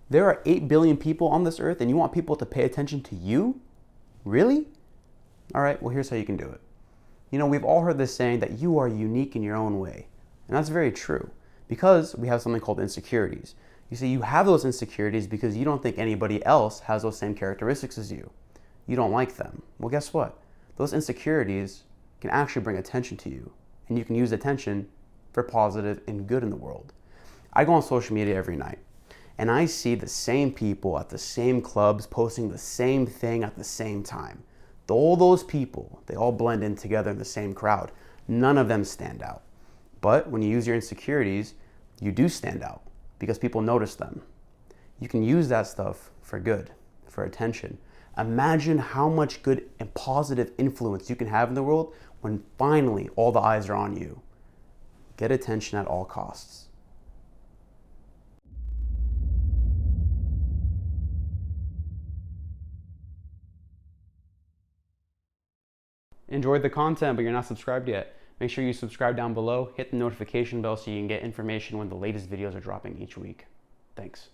There are 8 billion people on this earth and you want people to pay attention to you? Really? All right, well, here's how you can do it. You know, we've all heard this saying that you are unique in your own way. And that's very true because we have something called insecurities. You see, you have those insecurities because you don't think anybody else has those same characteristics as you. You don't like them. Well, guess what? Those insecurities can actually bring attention to you, and you can use attention for positive and good in the world. I go on social media every night, and I see the same people at the same clubs posting the same thing at the same time. All those people, they all blend in together in the same crowd. None of them stand out. But when you use your insecurities, you do stand out because people notice them. You can use that stuff for good, for attention. Imagine how much good and positive influence you can have in the world when finally all the eyes are on you. Get attention at all costs. Enjoyed the content, but you're not subscribed yet? Make sure you subscribe down below, hit the notification bell so you can get information when the latest videos are dropping each week. Thanks.